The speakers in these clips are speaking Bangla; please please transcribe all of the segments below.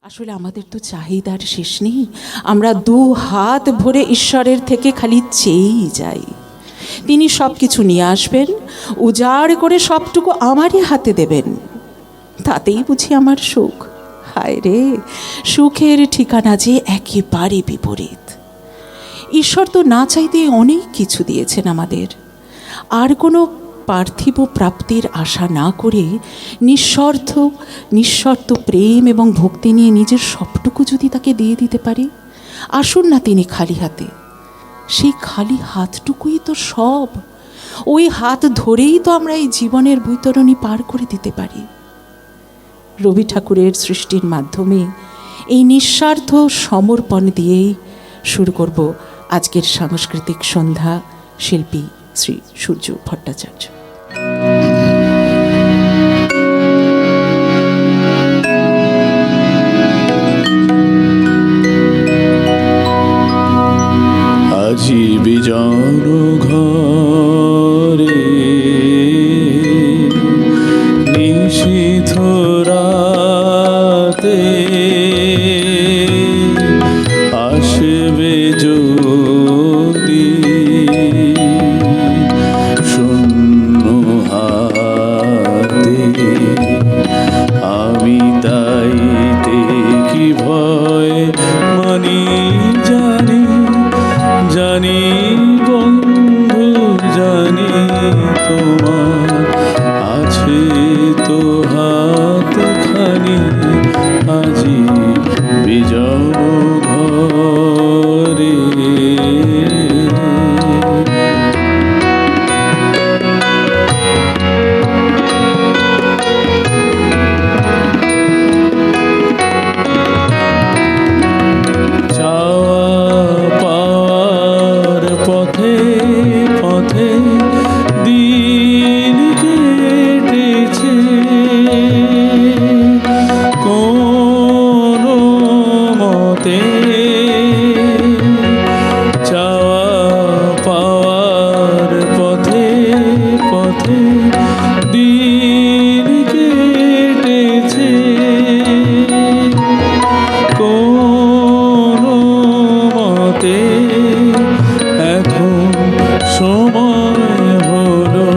আসলে আমাদের তো চাহিদার শেষ নেই। আমরা দু হাত ভরে ঈশ্বরের থেকে খালি চেয়েই যাই। তিনি সব কিছু নিয়ে আসবেন, উজাড় করে সবটুকু আমারই হাতে দেবেন। তাতেই বুঝি আমার সুখ। হায় রে, সুখের ঠিকানা যে একেবারে বিপরীত। ঈশ্বর তো না চাইতে অনেক কিছু দিয়েছেন আমাদের। আর কোনো পার্থিব প্রাপ্তির আশা না করে নিঃশর্ত প্রেম এবং ভক্তি নিয়ে নিজের সবটুকু যদি তাকে দিয়ে দিতে পারি, আসুন না তিনি খালি হাতে। সেই খালি হাতটুকুই তো সব। ওই হাত ধরেই তো আমরা এই জীবনের বৈতরণী পার করে দিতে পারি। রবি ঠাকুরের সৃষ্টির মাধ্যমে এই নিঃস্বার্থ সমর্পণ দিয়েই শুরু করব আজকের সাংস্কৃতিক সন্ধ্যা। শিল্পী শ্রী সূর্য ভট্টাচার্য। আজি বিজন ঘরে নিশীথ রাতে আসবে যদি শূন্য হাতে, আমি তাইতে কি ভয় মানি জানি, জানি বন্ধু জানি তোমার আছে তো হাত খানি আজি বিজন ঘরে। দিন কেটেছে কোন মতে, চাওয়া পাওয়ার পথে পথে দিন কেটেছে কোন মতে। এখন সময় হলো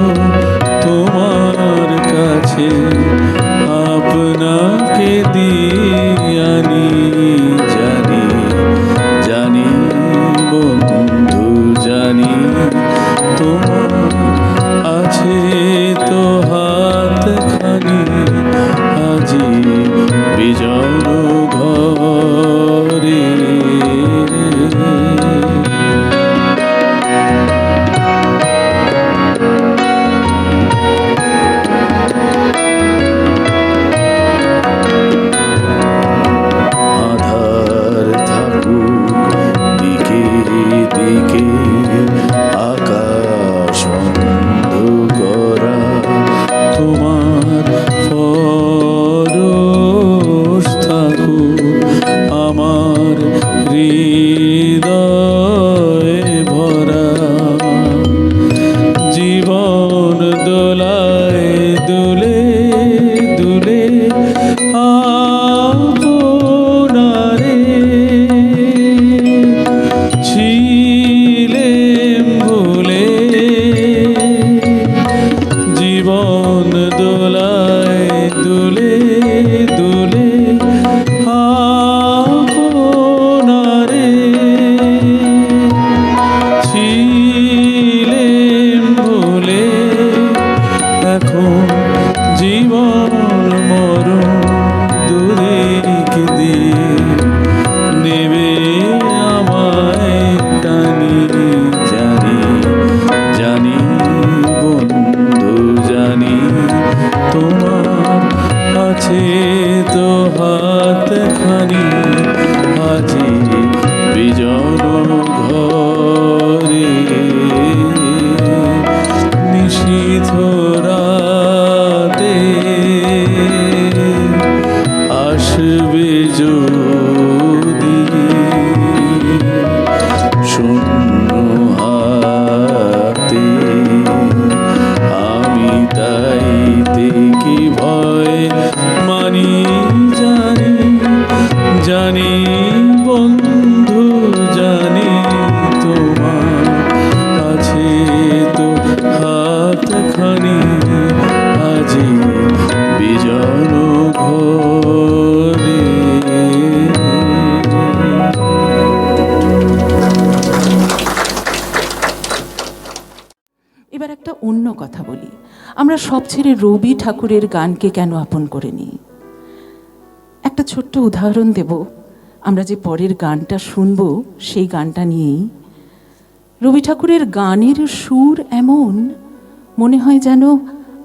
তোমার কাছে আপনাকে দিয়ানি, জানি জানি বন্ধু জানি তোমার আছে তো হাত খানি আজি বিজন ঘরে। দিকে আকাশ অন্ধকারা তোমার পরশ থাকুক আমার হৃদয়ে ভরা। জীবন দোলায় দুলে দুলে আপনারে ছিলেম ভুলে। জীবন দোলায় দুলে দুলে আপনারে ছিলেম ভুলে। এখন জীবন মরণ দুদিক দিয়ে নেবে আমায় টানি, জানি জানি বন্ধু জানি তোমার আছে তো হাত খানি আজি বিজন ঘরে। নিশীথ রাতে আসবে যদি শূন্য হাতে, আমি তাইতে কি ভয় মানি জানি পুরনো কথা বলি, আমরা সব ছেড়ে রবি ঠাকুরের গানকে কেন আপন করে নিই? একটা ছোট্ট উদাহরণ দেব। আমরা যে পরের গানটা শুনবো সেই গানটা নিয়েই। রবি ঠাকুরের গানের সুর এমন, মনে হয় যেন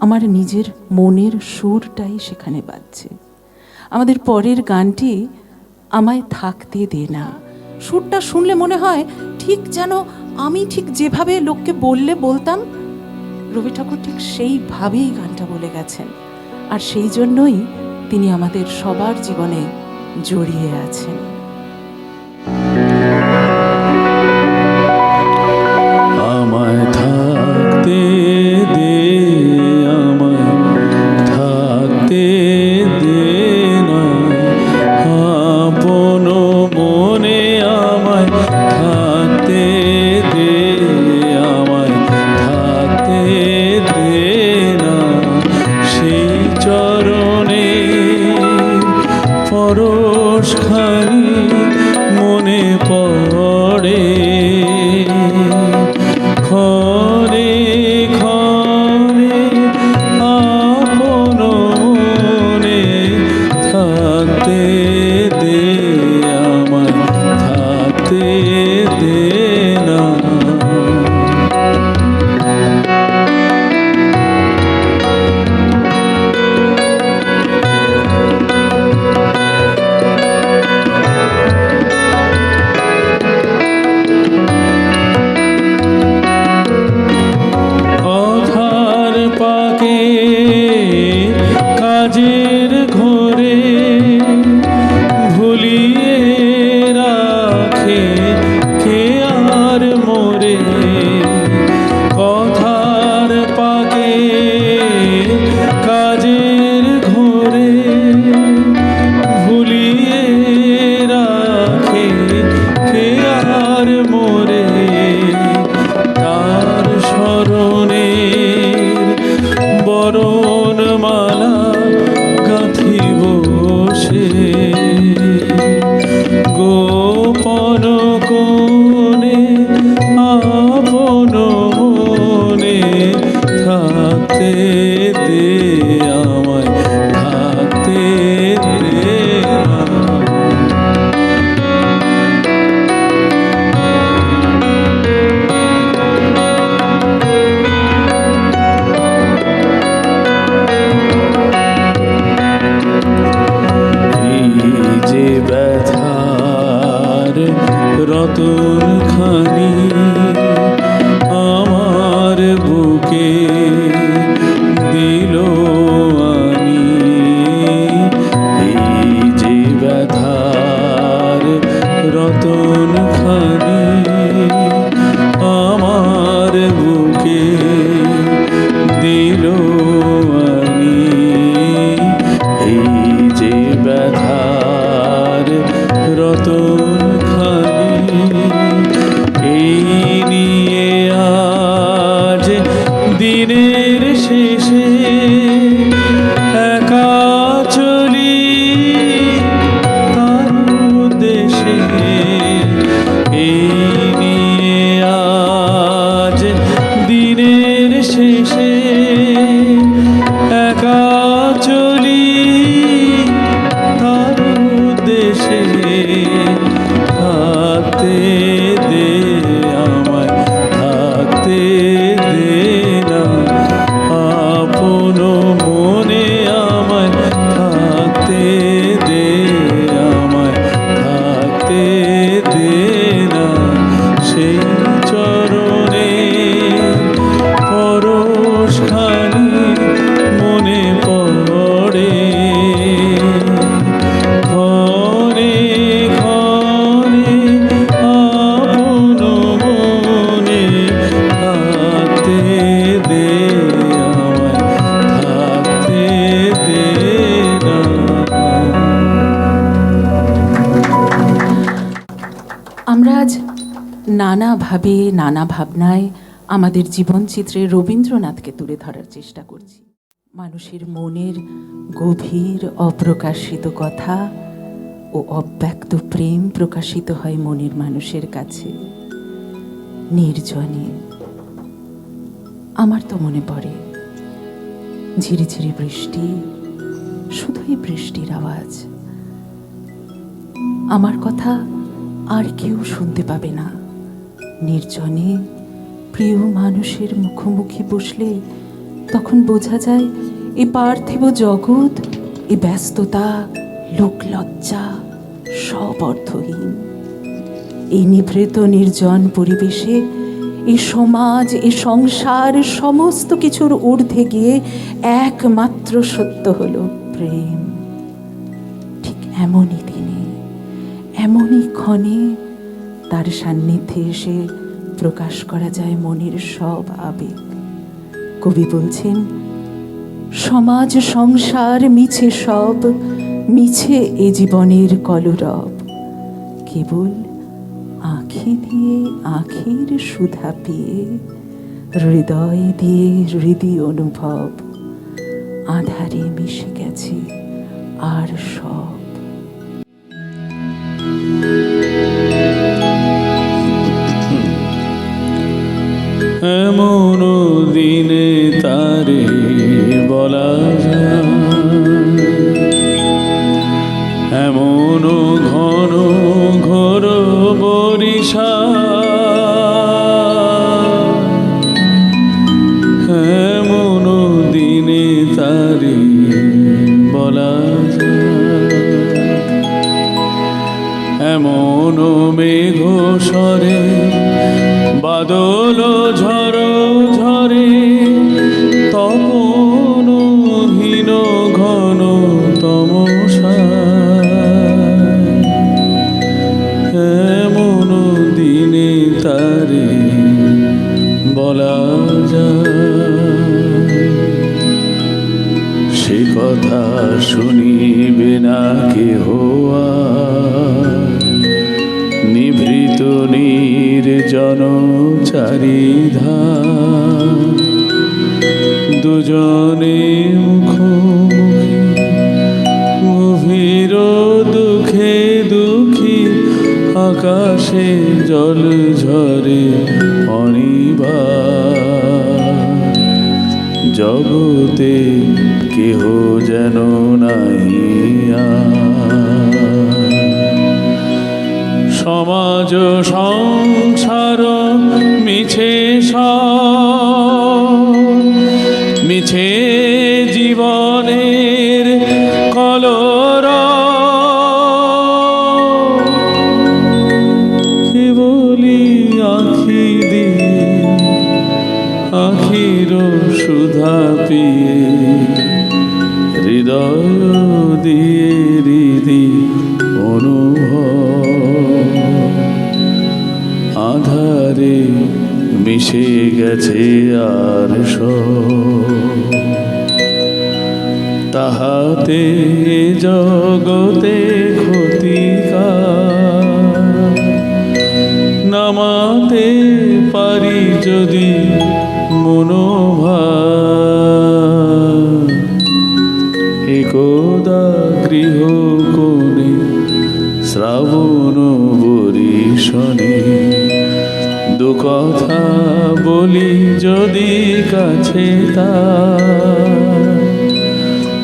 আমার নিজের মনের সুরটাই সেখানে বাজছে। আমাদের পরের গানটি আমায় থাকতে দে না, সুরটা শুনলে মনে হয় ঠিক যেন আমি ঠিক যেভাবে লোককে বলতাম, রবি ঠাকুর ঠিক সেইভাবেই গানটা বলে গেছেন। আর সেই জন্যই তিনি আমাদের সবার জীবনে জড়িয়ে আছেন। আমায় থাকতে দে, আমায় থাকতে দে না, আপন মনে আমায় থাকতে দে, আমায় থাকতে দে না, সেই চরণে পরশখানি মনে পড়ে, ক্ষণে ক্ষণে আপন মনে থাকতে দে, আমায় থাকতে দে না। কথার পাকে কাজের ঘরে ভুলিয়ে রাখে কে আর মোরে, কথার পাকে কাজের ঘরে ভুলিয়ে রাখে কে আর মোরে, তার স্মরণে বরণ মালা গাঁথি বসে, গোপন কোণে আপন মনে থাকতে দে, আমায় থাকতে দে না। এই যে ব্যথার রতন খানি আমার বুকে দিল আনি, এই যে ব্যথার রতন খানি আমার বুকে দিল আনি, এই যে ব্যথার রতন খানি, এই নিয়ে আজ দিনের শেষে একা চলি তার উদ্দেশে, এই নিয়ে আজ দিনের শেষে একা চলি তার উদ্দেশে, থাকতে দে, আমায় থাকতে দে না, আপন মনে আমায় থাকতে দে, আমায় থাকতে দে না, সেই চরণে পরশখানি মনে পড়ে, ক্ষণে ক্ষণে আপন মনে থাকতে দে, আমায় থাকতে দে না। আমরা আজ নানাভাবে নানা ভাবনায় আমাদের জীবনচিত্রে রবীন্দ্রনাথকে তুলে ধরার চেষ্টা করছি। মানুষের মনের গভীর অপ্রকাশিত কথা ও অব্যক্ত প্রেম প্রকাশিত হয় মনের মানুষের কাছে নির্জনে। আমার তো মনে পড়ে ঝিরিঝিরি বৃষ্টি, শুধুই বৃষ্টির আওয়াজ। আমার কথা আর কেউ শুনতে পাবে না। নির্জনে প্রিয় মানুষের মুখোমুখি বসলে তখন বোঝা যায় এই পার্থিব জগৎ, এই ব্যস্ততা, লোকলজ্জা সব অর্থহীন। এই নিভৃত নির্জন পরিবেশে এই সমাজ, এই সংসার, সমস্ত কিছুর ঊর্ধ্বে গিয়ে একমাত্র সত্য হলো প্রেম। ঠিক এমনই দিনে, এমনই ক্ষণে তার সান্নিধ্যে এসে প্রকাশ করা যায় মনের সব আবেগ। কবি বলছেন, সমাজ সংসার মিছে সব, মিছে এ জীবনের কলরব, কেবল আঁখি দিয়ে আঁখির সুধা পেয়ে, হৃদয় দিয়ে হৃদি অনুভব, আধারে মিশে গেছে আর সব। এমন দিনে তারে বলা যায়, এমন ঘন ঘোর বরিশা, এমন দিনে তারে বলা যায়, এমন মেঘ সরে বাদল ঝড় ঝরে, তপনহীন ঘন তমসা, এমন দিনে তারে বলা যায়। সে কথা শুনিবে না কেহ আর, নিভৃত নির্জন চারিধার, দুজনে মুখোমুখি গভীর দুঃখে দুঃখী, আকাশে জল ঝরে অনিবার, জগতে কেহ যেন নাহি আর। সমাজ সংসার মিছে সব, মিছে জীবনের কলরব, কেবলি আঁখি দিয়ে আঁখির সুধা পেয়ে, হৃদয় দিয়ে হৃদি অনুভব, আধারে মিশে গেছে আর সব। তাহাতে জগতে ক্ষতিকার, নামাতে পারি যদি মনোভাব, একদা গৃহ কোণে শ্রাবণ বরিশনে, দু কথা বলি যদি কাছে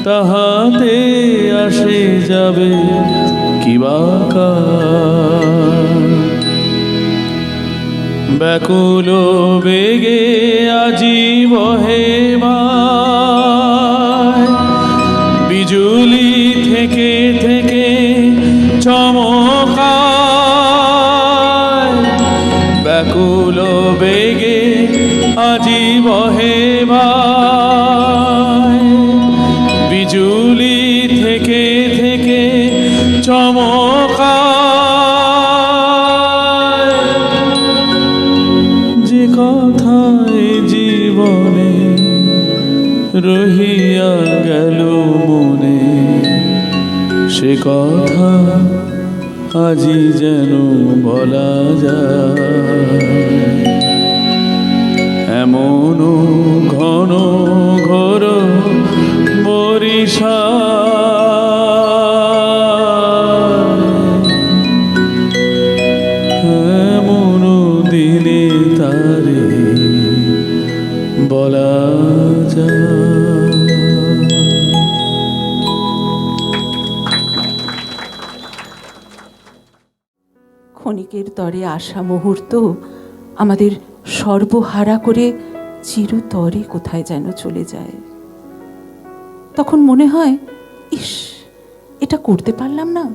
তাহাতে আসে যাবে কিবাকা, ব্যাকুল বেগে আজি বহে মায়, বিজুলি থেকে থেকে চমকায়, ব্যাকুল বেগে আজি বহে মায়, বিজুলি থেকে থেকে চমকায়, যে কথায় জীবনে রহিয়া গেল মনে, সে কথা আজি যেন বলা যায়। এমন ঘন ঘোর বরিশা, এমন দিনে তারে বলা ক্ষণিকের তরে আসা মুহূর্ত আমাদের সর্বহারা করে চিরতরে কোথায় যেন চলে যায়। তখন মনে হয়, ইস, এটা করতে পারলাম না,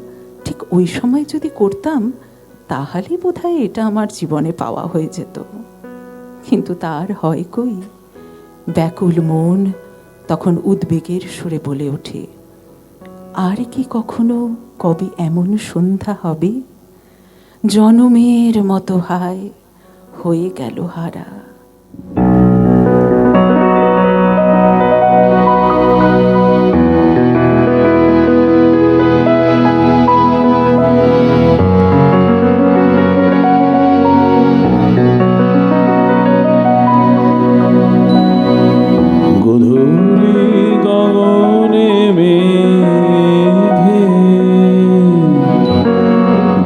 ঠিক ওই সময় যদি করতাম তাহলে বোধহয় এটা আমার জীবনে পাওয়া হয়ে যেত। কিন্তু তার হয় কই? ব্যাকুল মন তখন উদ্বেগের সুরে বলে ওঠে, আর কি কখনো কবে এমন সন্ধ্যা হবে, জনমের মতো হায় হয়ে গেল হারা। গধূলি গগনে মেঘে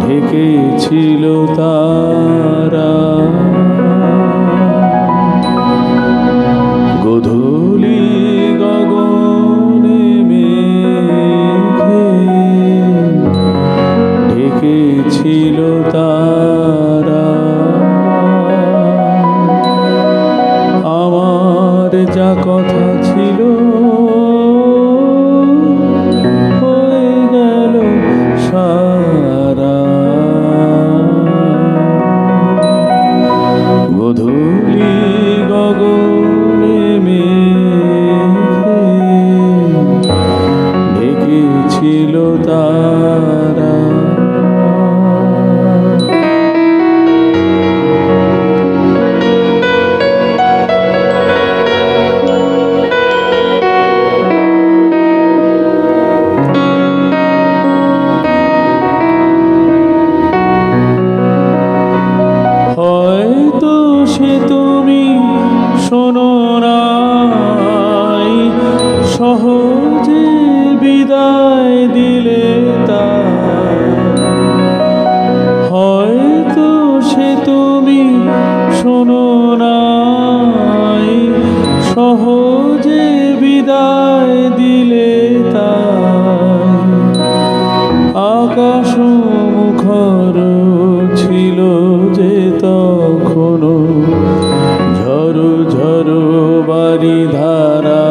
ঢেকেছিল তারা, গধূলি গগনে মেঘে ঢেকেছিল তারা, আমার যা কথা ছিল হয়ে গেল সারা। গধূলি গগনে মেঘে ঢেকেছিল তারা। হয়তো সে তুমি শোনো নাই, সহজে বিদায় দিলে তাই। হয়তো সে তুমি শোনো নাই, সহজে বিদায় দিলে তাই। আকাশ মুখর ছিল যে তখনো, ঝড়ো ঝড়ো বাড়ি ধারা,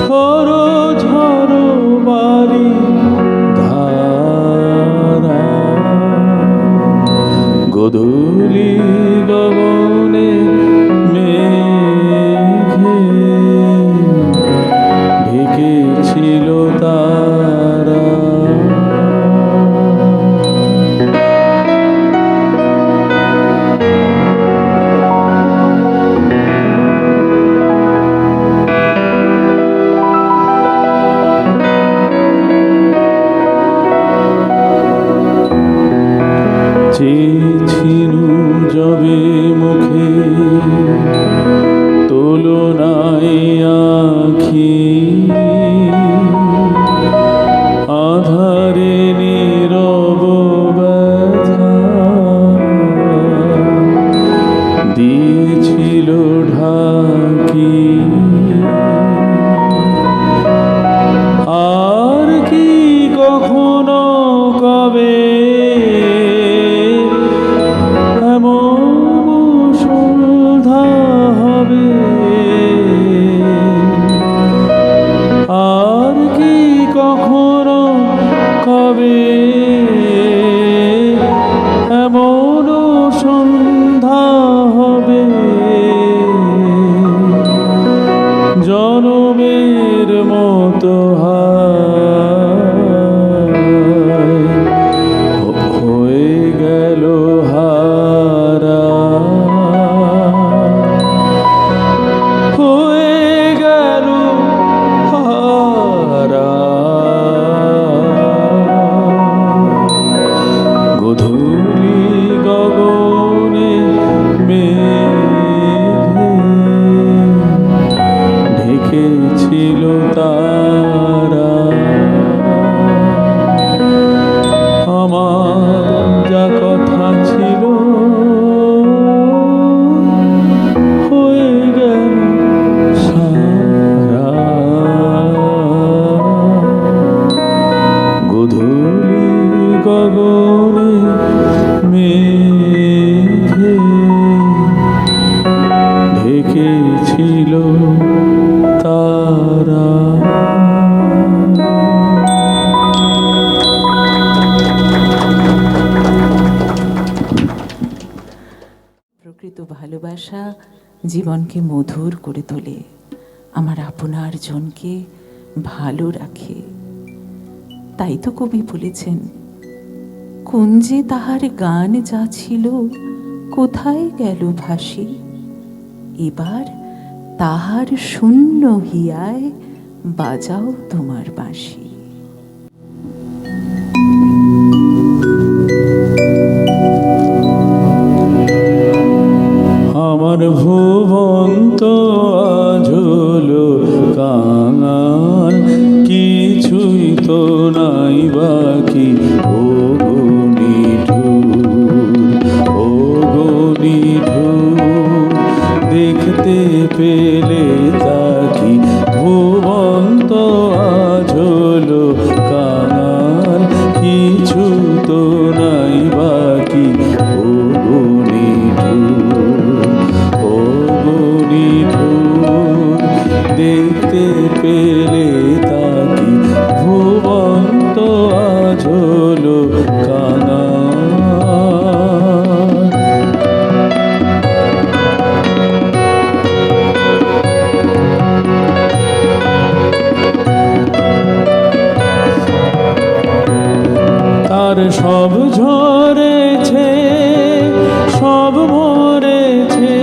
ঝড়ো ঝড়ো বাড়ি ধারা। গধূলি গগনে মেঘে ঢেকেছিল তারা। চেয়েছিল যবে মুখে তোলো নাই আখি, আধারে নীরব ব্যথা দিয়েছিল ঢাকি। আর কি কখনো কবে এমন সন্ধ্যা হবে, আর কি কখনো কবে এমন সন্ধ্যা হবে, জনমের মতো হয়ে গেল হারা, হয়ে গেল হারা। ভালোবাসা জীবনকে মধুর করে তোলে, আমার আপনার জনকে ভালো রাখে। তাই তো কবি বলেছেন, কুঞ্জে তাহার গান যা ছিল কোথায় গেল ভাসি, এবার তাহার শূন্য হিয়ায় বাজাও তোমার বাঁশি। আমার ভুবন তো আজ হলো কাঙাল, কিছুই তো নাই বাকি। ও নিঠুর দেখতে পেলে তাকি, ভুবন তো আজ হলো কাঙাল, কিছু তো নাই বাকি। ও নিঠুর দেখতে পেলে তাকি, ভুবন তো আজ হলো কাঙাল। তার সব ঝরেছে, সব মরেছে,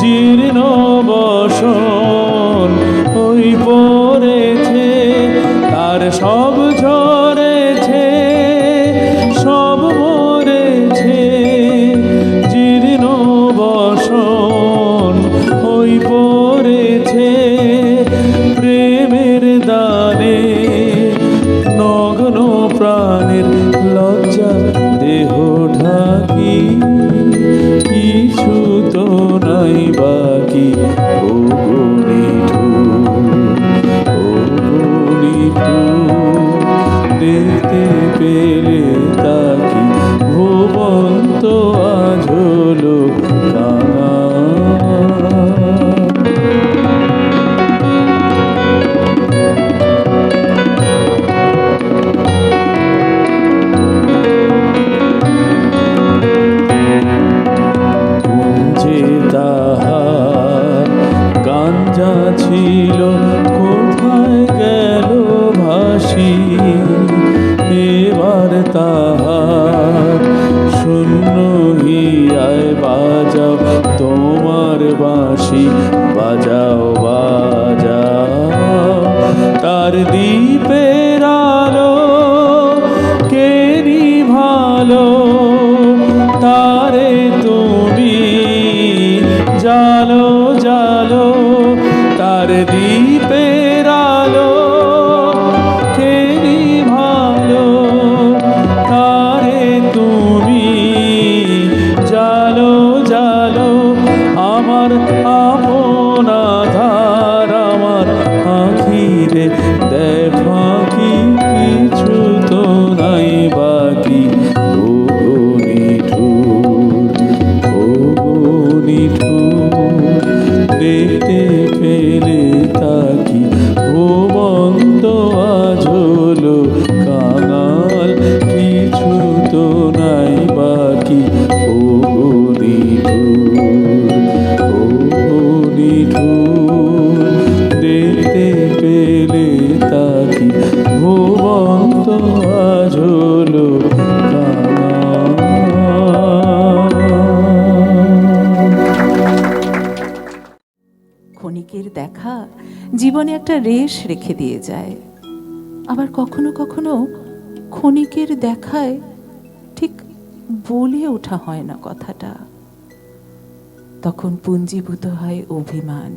জীর্ণ বসন ওই পড়েছে। তার সব ঝরেছে, সব মরেছে, জীর্ণ বসন ওই পড়েছে। প্রেমের দানে নগ্ন প্রাণের লজ্জা দেহ ঢাকি, কিছু তো নাই বাকি। ও নিঠুর দেখতে পেলে তাকি, ভুবন তো আজ হলো কাঙাল। কুঞ্জে তাহার গাঞ্জা ছিল কোথায় গেল ভাসি, এবার তাহার শূন্য হিয়ায় বাজাও তোমার বাঁশি, বাজাও বাজাও। তার দ্বীপের আলো কে নিভালো, তারে তুমি জালো জালো। তার দ্বীপের আলো কে নিভালো, তারে তুমি জালো জালো। আমার আপন আধার আমার আখিরে দেয় ফাঁকি, কিছু তো নাই বাকি। ও নিঠুর দেখতে পেলে তাকি, ভুবন তো আজ হলো কাঙাল, কিছু তো নাই বাকি। ও নিঠুর দেখতে পেলে তাকি, ভুবন তো আজ হলো কাঙাল। ক্ষণিকের দেখা জীবনে একটা রেশ রেখে দিয়ে যায়, আবার কখনো কখনো ক্ষণিকের দেখায় ঠিক বলে ওঠা হয় না কথাটা। তখন পুঞ্জীভূত হয় অভিমান,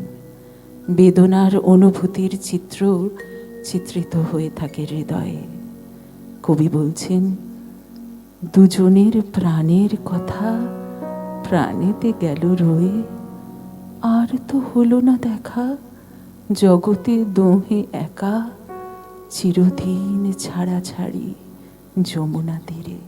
বেদনার অনুভূতির চিত্র চিত্রিত হয়ে থাকে হৃদয়ে। কবি বলছেন, দুজনের প্রাণের কথা প্রাণেতে গেল রয়ে, আর তো হলো না দেখা, জগতে দোহে একা, চিরদিন ছাড়াছাড়ি যমুনা তীরে।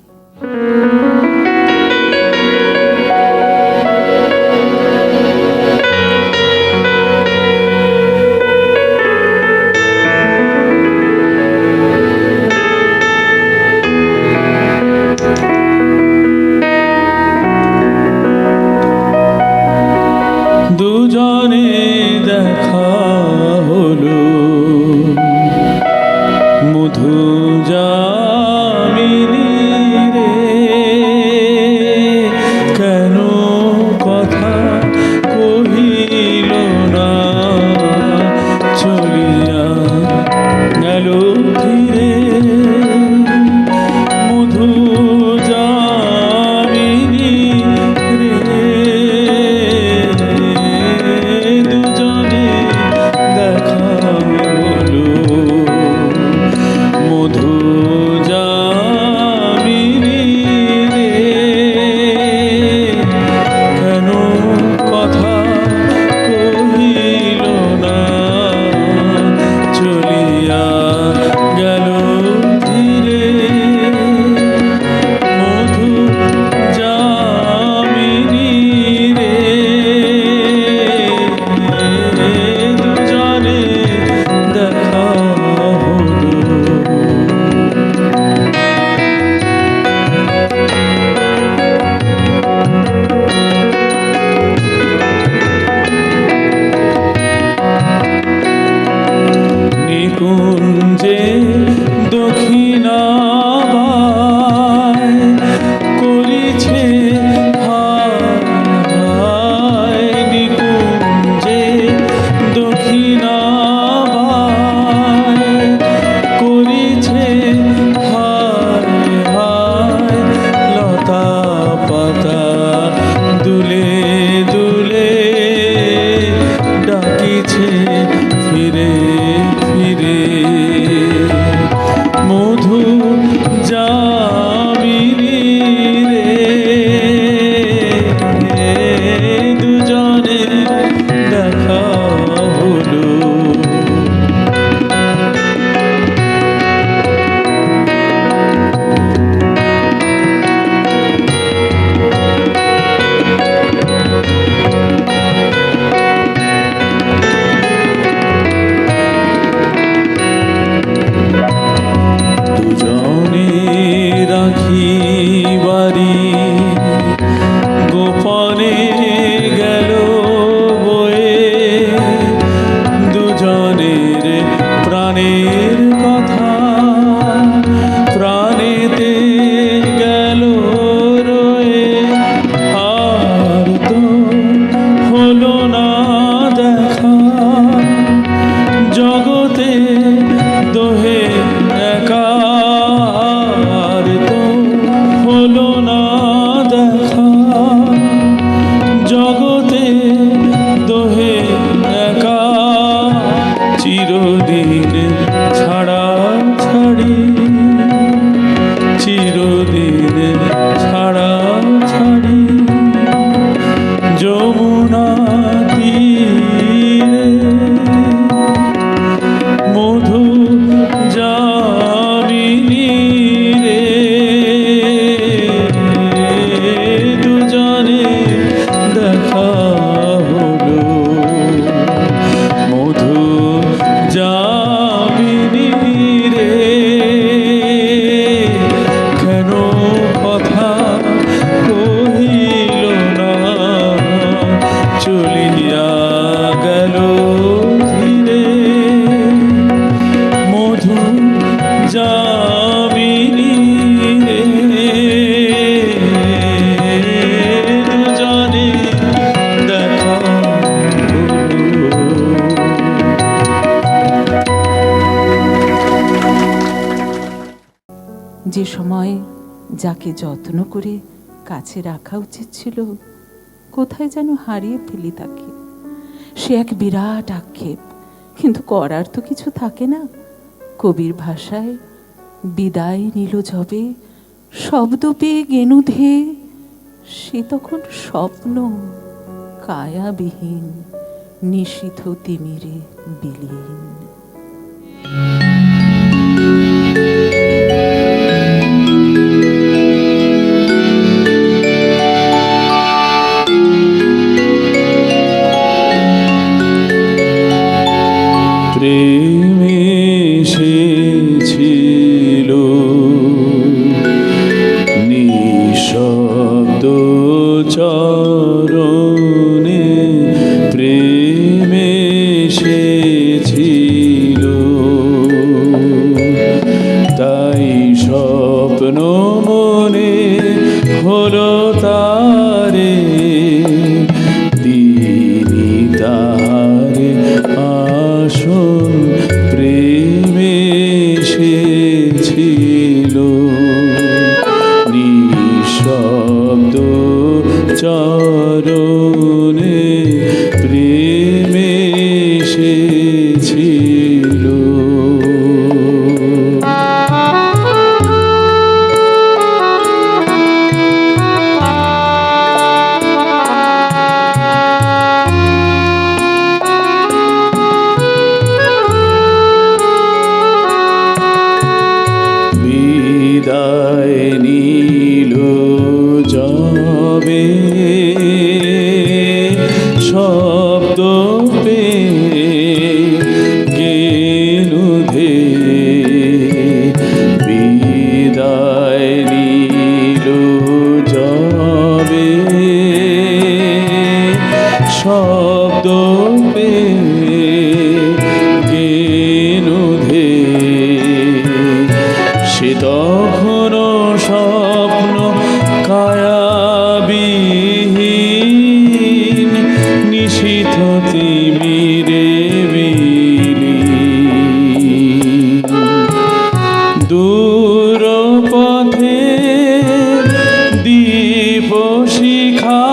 যামিনী রে, কেন কথা কহিল না, চলিয়া গেল ধীরে। মধু যামিনী রে, দুজনে দেখা হলো। মধু যামিনী রে, কেন কথা কহিল না, চলিয়া গেল ধীরে। মধু যামিনী রে, দুজনে দেখা হলো। নিকুঞ্জে দক্ষিণাবায় করিছে হায়, নিকুঞ্জে দক্ষিণাবায় করিছে হায় হায়, লতা পাতা দুলে দুলে ডাকিছে ফিরে ফিরে। মধু যামিনী রে, দুজনের দেখা হলো। দুজনে রাখি বাড়ি গোপনে গেল বয়ে, দুজনের প্রাণের কথা প্রাণেতে গেল রয়ে। আর তো হলো না দেখা, জগতে দোহে একা। আর তো হলো না দেখা, জগতে দোহে একা। চিরদিন ছাড়া ছাড়ি, চিরদিন ছাড়া ছাড়ি, যমুনা তীরে। মধু যামিনী রে, দুজনে দেখা হলো। মধু যামিনী রে, কেন কথা কহিল না, চলিয়া গেল ধীরে। মধু যামিনী রে, দুজনে দেখা হলো। যে সময় যাকে যত্ন করে কাছে রাখা উচিত ছিল, কোথায় যেন হারিয়ে ফেলি তাকে। সে এক বিরাট আক্ষেপ, কিন্তু করার তো কিছু থাকে না। কবির ভাষায় বিদায় নিল যবে, শব্দ পেয়ে গেনু ধেয়ে। সে তখন স্বপ্ন কায়াবিহীন, নিশীথ তিমিরে বিলীন। প্রেমে এসেছিল নিঃশব্দ চরণে, প্রেমে এসেছিল স্বপ্ন মনে হলো তারে, তিনি তারে আসল প্রেমে এসেছিল। নিঃশব্দ চরণে প্রেমে এসেছিল। বিদায় নীল যাবে শব্দ পে গেলু ধে, বিদায় নীল যাবে শব্দ পে গেলু ধে। সে তখন স্বপ্ন কায়াবিহীন, নিশীথ তিমিরে বিলীন। দূর পথে দীপ শিখা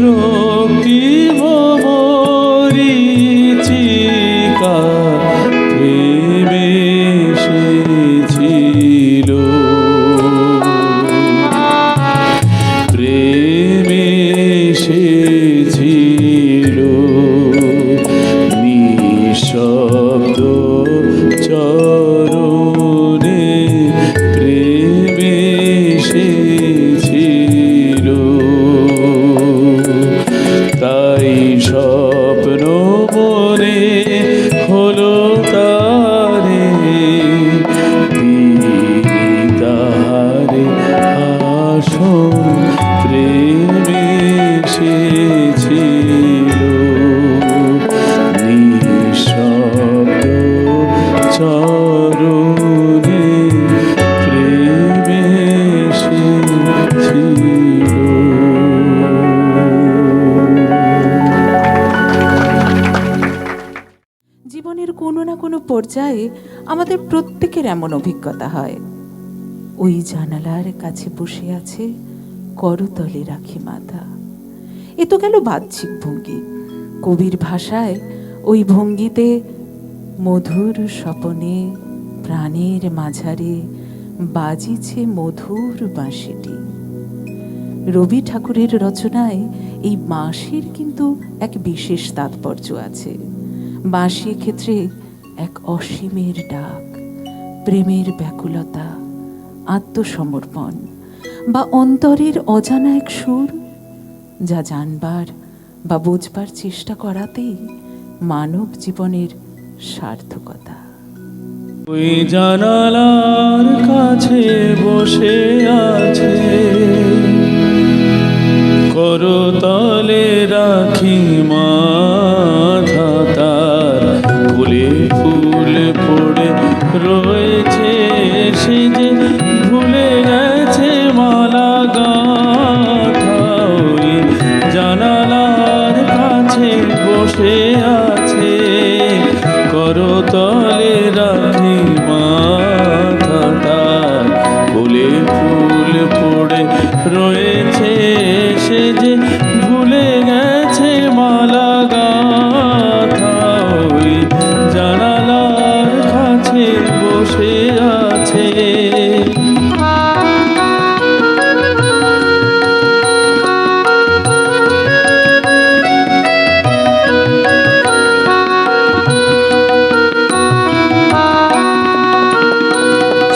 রক্তিম মরীচিকা প্রেমে এসেছিল। প্রেমে এসেছিল। নিঃশব্দ চরণে প্রেমে এসেছিল। তাই স্বপ্ন মনে হলো তারে, তিনি তারে আসল প্রেমে এসেছিল। নিঃশব্দ চরণে প্রেমে এসেছিল। জীবনের কোনো না কোনো পর্যায়ে আমাদের প্রত্যেকের এমন অভিজ্ঞতা হয়। ওই জানালার কাছে বসে আছে করতলে রাখি মাথা। এ তো গেল বাহ্যিক ভঙ্গি। কবির ভাষায় ওই ভঙ্গিতে মধুর স্বপনে প্রাণের মাঝারে বাজিছে মধুর বাঁশিটি। রবি ঠাকুরের রচনায় এই বাঁশির কিন্তু এক বিশেষ তাৎপর্য আছে। বাঁশি ক্ষেত্রে এক অসীমের ডাক, প্রেমের ব্যাকুলতা, আত্মসমর্পণ বা অন্তরের অজানা এক সুর, যা জানবার বা বুঝবার চেষ্টা করাতেই মানব জীবনের সার্থকতা। ওই জানালার কাছে বসে আছে করতলে রাখি মাথা, তার ফুলে ফুল পড়ে রয়েছে সে যে ভুলে গেছে মালা গাঁথা। ওই জানালার কাছে বসে আছে করতলে রাখি মাথা, তার ফুলে ফুল পড়ে রয়েছে সে যে ভুলে গেছে মালা গাঁথা। ওই জানালার কাছে বসে আছে।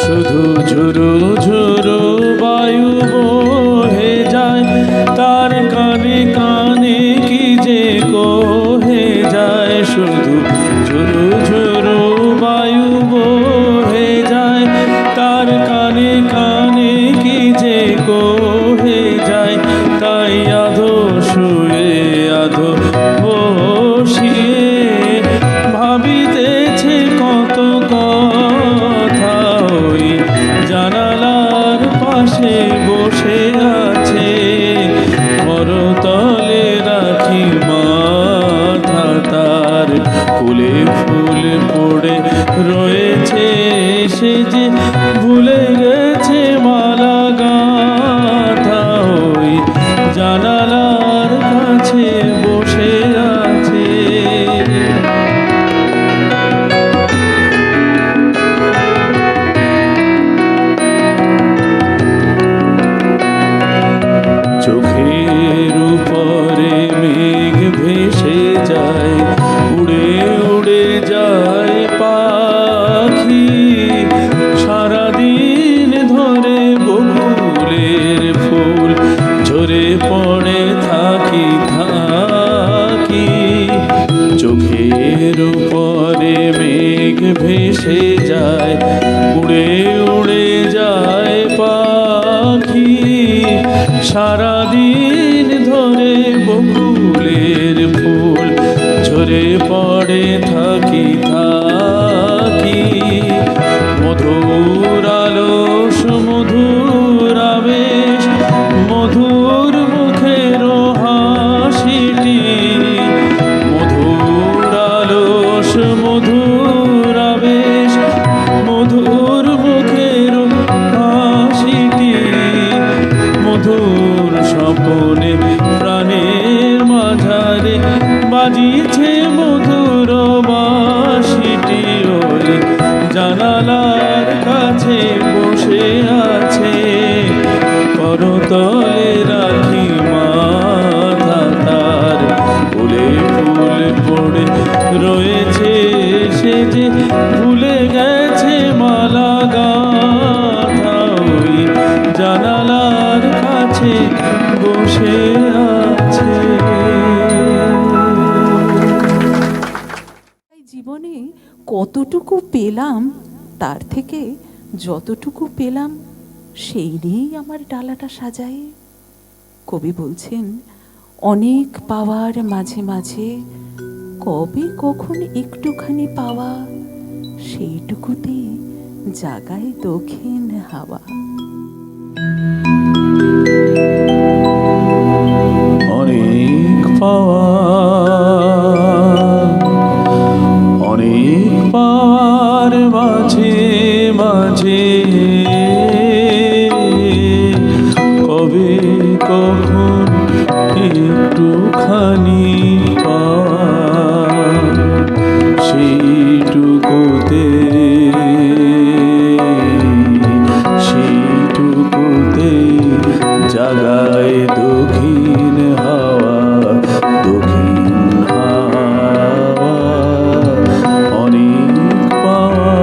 শুধু ঝুরু ঝুরু বায়ু বহে যায়, তার কানে কানে কি যে কহে যায়। শুধু ঝুরু ঝুরু বায়ু বহে যায়, তার কানে কানে কি যে কহে যায়। তাই আধো শুয়ে আধো বসিয়ে ভাবিতেছে কত কথা। ওই সে যে ভুলে গেছে মালা গাঁথা, ওই জানালার কাছে বসে আছে। চোখের উপরে মেঘ ভেসে যায়, উড়ে উড়ে যায় পাখি, সারাদিন ধরে বকুলের ফুল ঝরে পড়ে থাকি থাকি। চোখের উপরে মেঘ ভেসে যায়, উড়ে উড়ে যায় পাখি, সারাদিন ধরে বকুলের ফুল ঝরে পড়ে থাকি থাকি। মধুর আলস মধুর আবেশ, মধুর মুখের হাসিটি, মধুর আলস মধুর আবেশ, মধুর মুখের হাসিটি, মধুর স্বপনে প্রাণের মাঝারে বাজিছে মধুর বাঁশিটি, ওই জানালার কাছে বসে আছে। করতলে রাখি মাথা তার, ফুলে ফুল পড়ে রয়েছে সে যে ভুলে গেছে মালা গাঁথা, ওই জানালার কাছে বসে আছে। জীবনে কতটুকু পেলাম, তার থেকে যতটুকু পেলাম সেই নিয়েই আমার ডালাটা সাজাই। কবি বলছেন, অনেক পাওয়ার মাঝে মাঝে কবে কখন একটুখানি পাওয়া, সেইটুকুতে জাগায় দক্ষিণ হাওয়া। অনেক পাওয়া, অনেক পাওয়ার মাঝে মাঝে কবে কখন একটুখানি পাওয়া, সেইটুকুতে সেইটুকুতে জাগায় দক্ষিণ হাওয়া, দক্ষিণ হাওয়া। অনেক পাওয়া,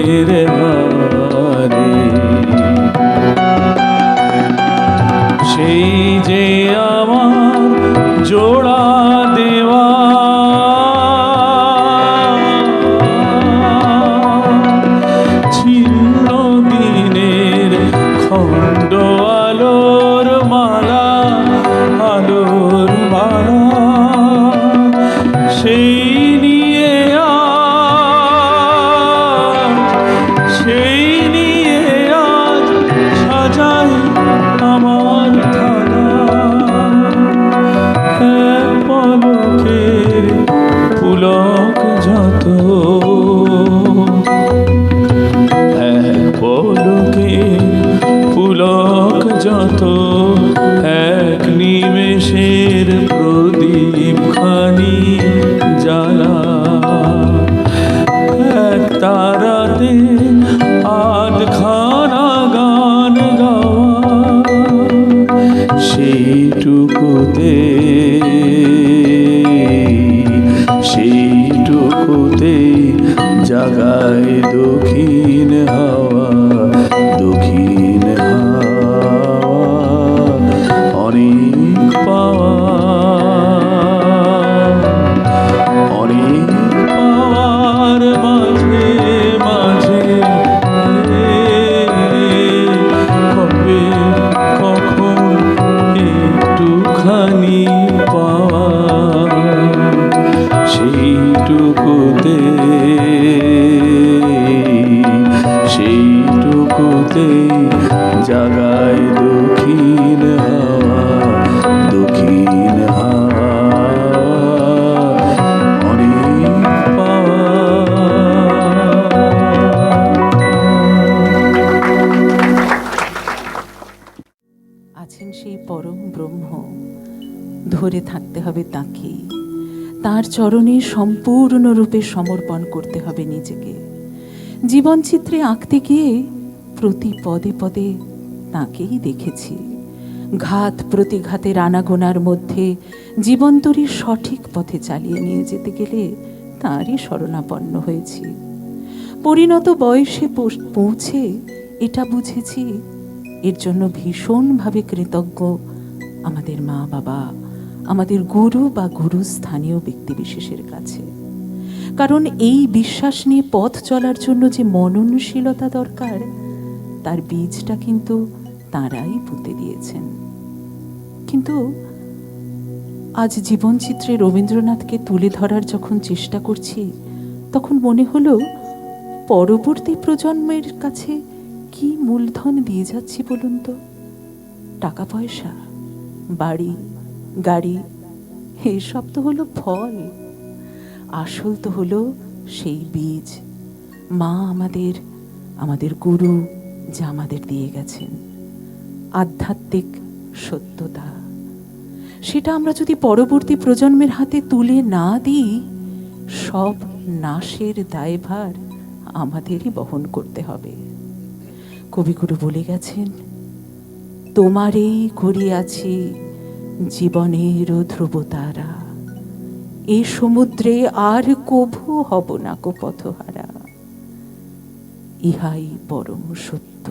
প্রাণের হারে। সেই যে আমার জোড়া দেওয়া ছিন্ন দিনের খণ্ড আলোর মালা, আলোর মালা, সেই নিয়ে আজ, সেই নিয়ে আজ সাজাই আমার থালা। এক পলকের পুলক যত, এক পলকের পুলক যত, এক নিমেষের প্রদীপ খানি জ্বালা। এক তারাতে আধখানা গান গাওয়া, সেইটুকুতে, সেইটুকুতে জাগায় দক্ষিণ হাওয়া, দক্ষিণ হাওয়া। অনেক পাওয়া, অনেক পাওয়ার মাঝে মাঝে কবে কখন একটুখানি পাওয়া, সেইটুকুতে, সেইটুকুতে জাগায় দক্ষিণ হাওয়া, দক্ষিণ হাওয়া। অনেক পাওয়া। আছেন সেই পরম ব্রহ্ম, ধরে থাকতে হবে তাকেই, তার চরণে সম্পূর্ণরূপে সমর্পণ করতে হবে নিজেকে। জীবনচিত্রে আঁকতে গিয়ে প্রতি পদে পদে তাকেই দেখেছি। ঘাত প্রতিঘাতের আনাগোনার মধ্যে জীবনতরী সঠিক পথে চালিয়ে নিয়ে যেতে গেলে তাঁরই শরণাপন্ন হয়েছি। পরিণত বয়সে পৌঁছে এটা বুঝেছি, এর জন্য ভীষণভাবে কৃতজ্ঞ আমাদের মা বাবা, আমাদের গুরু বা গুরুস্থানীয় ব্যক্তিবিশেষের কাছে। কারণ এই বিশ্বাস নিয়ে পথ চলার জন্য যে মননশীলতা দরকার, তার বীজটা কিন্তু তাঁরাই পুঁতে দিয়েছেন। কিন্তু আজ জীবনচিত্রে রবীন্দ্রনাথকে তুলে ধরার যখন চেষ্টা করছি, তখন মনে হলো পরবর্তী প্রজন্মের কাছে কি মূলধন দিয়ে যাচ্ছি বলুন তো? টাকা পয়সা, বাড়ি, গাড়ি, এসব তো হলো ফল। আসল তো হলো সেই বীজ, মা আমাদের, আমাদের গুরু যা আমাদের দিয়ে গেছেন, আধ্যাত্মিক সত্যতা। সেটা আমরা যদি পরবর্তী প্রজন্মের হাতে তুলে না দিই, সব নাশের দায়ভার আমাদেরই বহন করতে হবে। কবিগুরু বলে গেছেন, তোমারেই করিয়াছি জীবনের ধ্রুবতারা, এ সমুদ্রে আর কভু হব না কো পথহারা, ইহাই পরম সত্য।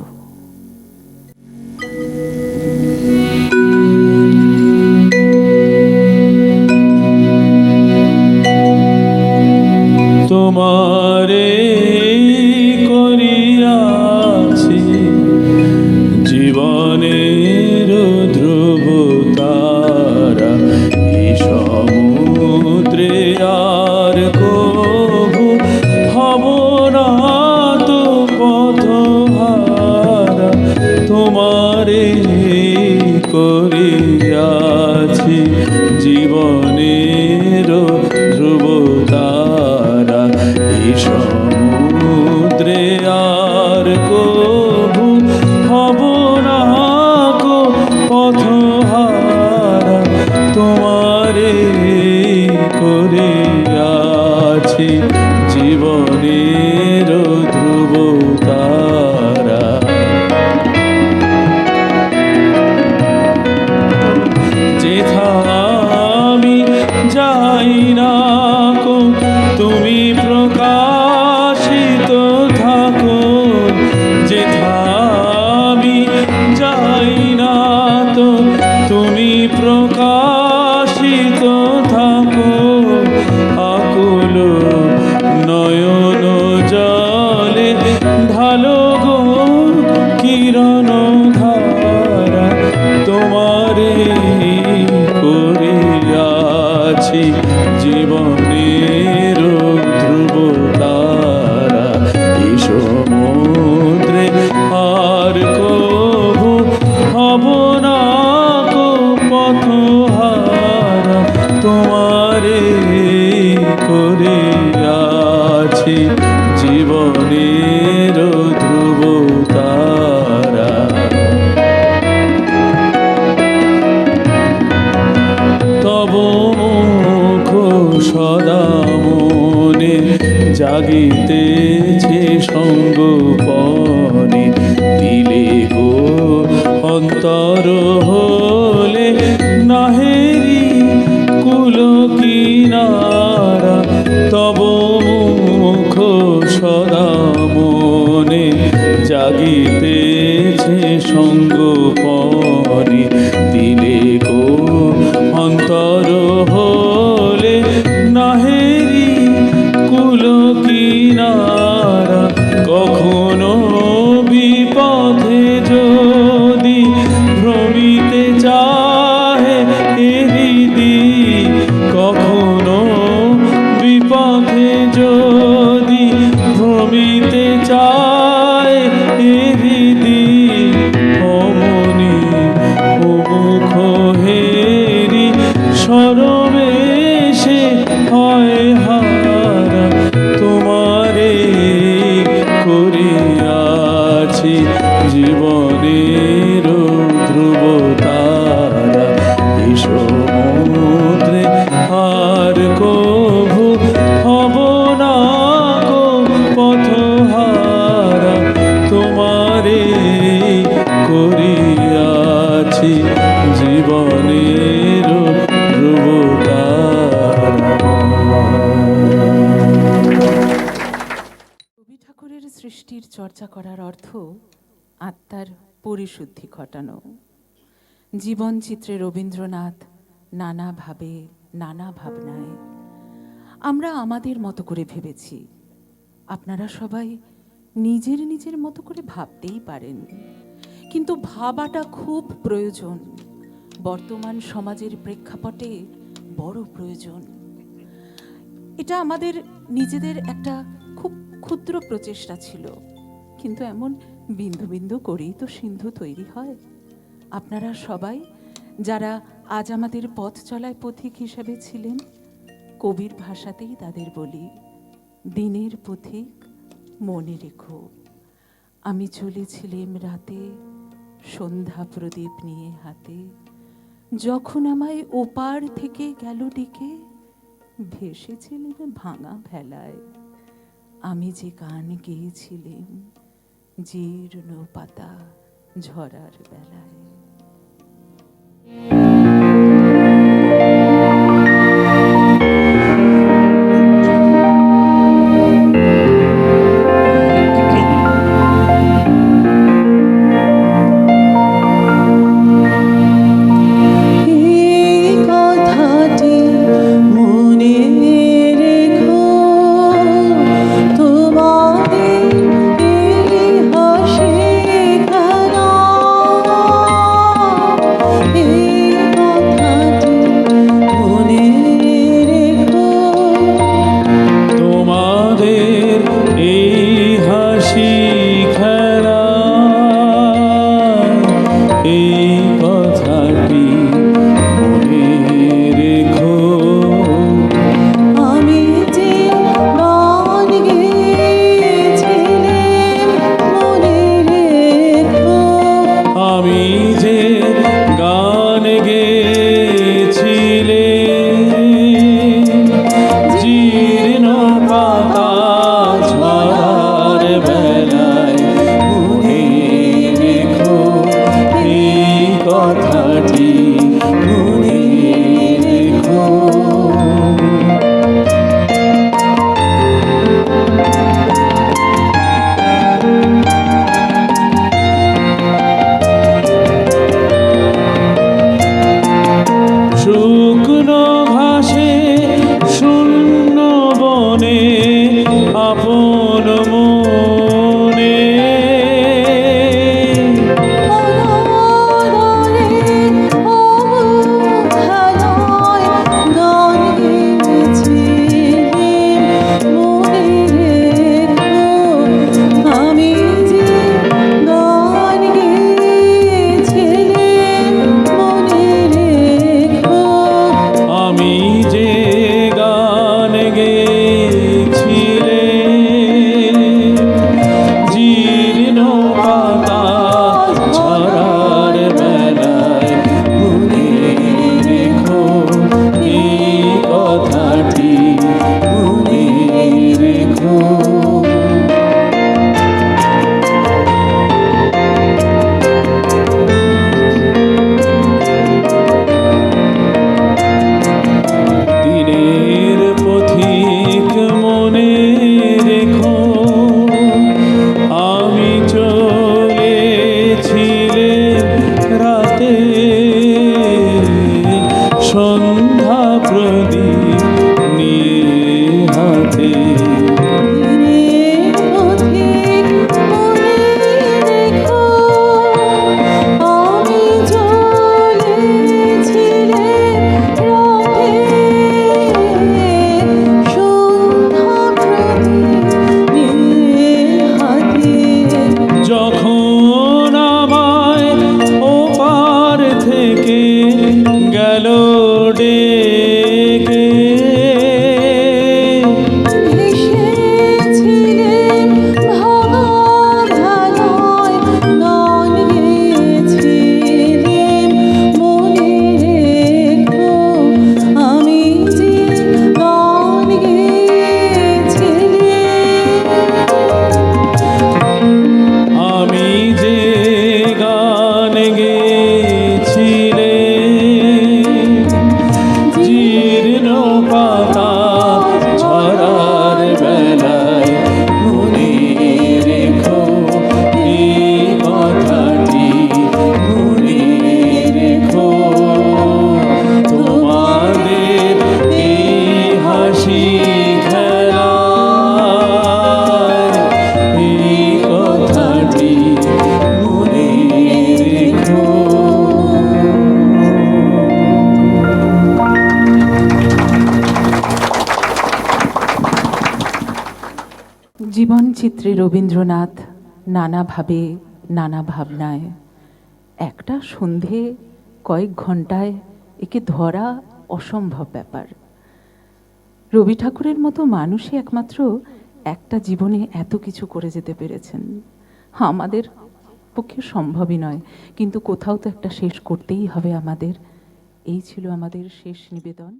তোমারে করিয়াছি জীবনের ধ্রুবতারা, এই সমুদ্রে আর কভু হব না তো পথহারা। গোপনে দিলে গো অন্তর হলে নাহেরি কুল কিনারা তব মুখ সদা মনে জাগিতেছে সঙ্গোপনে দিলে গো অন্তর হলে নাহেরি কুল কিনারা কখনো বিপথে যদি ভ্রমিতে চাহে হৃদি কখনো বিপথে যদি ভ্রমিতে চায় হৃদি অমনি মুখ হেরি সরবেশে হয় হারা তোমারে করিয়াছি জীবনের ধ্রুবতারা এই সমুদ্রে আর কভু হব না গো পথহারা তোমারে করিয়াছি জীবনের রবি ঠাকুরের সৃষ্টির চর্চা করার অর্থ আত্মার পরিশুদ্ধি ঘটানো। জীবনচিত্রে রবীন্দ্রনাথ নানাভাবে নানা ভাবনায় আমরা আমাদের মতো করে ভেবেছি। আপনারা সবাই নিজের নিজের মতো করে ভাবতেই পারেন, কিন্তু ভাবাটা খুব প্রয়োজন, বর্তমান সমাজের প্রেক্ষাপটে বড় প্রয়োজন। এটা আমাদের নিজেদের একটা খুব ক্ষুদ্র প্রচেষ্টা ছিল, কিন্তু এমন বিন্দু বিন্দু করেই তো সিন্ধু তৈরি হয়। আপনারা সবাই যারা আজ আমাদের পথ চলায় পথিক হিসেবে ছিলেন, কবির ভাষাতেই তাদের বলি, দিনের পথিক মনে রেখো, আমি চলেছিলাম রাতে সন্ধ্যা প্রদীপ নিয়ে হাতে, যখন আমায় ওপার থেকে গেল ডেকে, ভেসেছিলাম ভাঙা ভেলায়, আমি যে গান গেয়েছিলাম জীর্ণ পাতা ঝরার বেলায়। বৈচিত্র্যে রবীন্দ্রনাথ নানাভাবে নানা ভাবনায়, একটা সন্ধে কয়েক ঘন্টায় একে ধরা অসম্ভব ব্যাপার। রবি ঠাকুরের মতো মানুষই একমাত্র একটা জীবনে এত কিছু করে যেতে পেরেছেন। আমাদের পক্ষে সম্ভবই নয়, কিন্তু কোথাও তো একটা শেষ করতেই হবে আমাদের। এই ছিল আমাদের শেষ নিবেদন।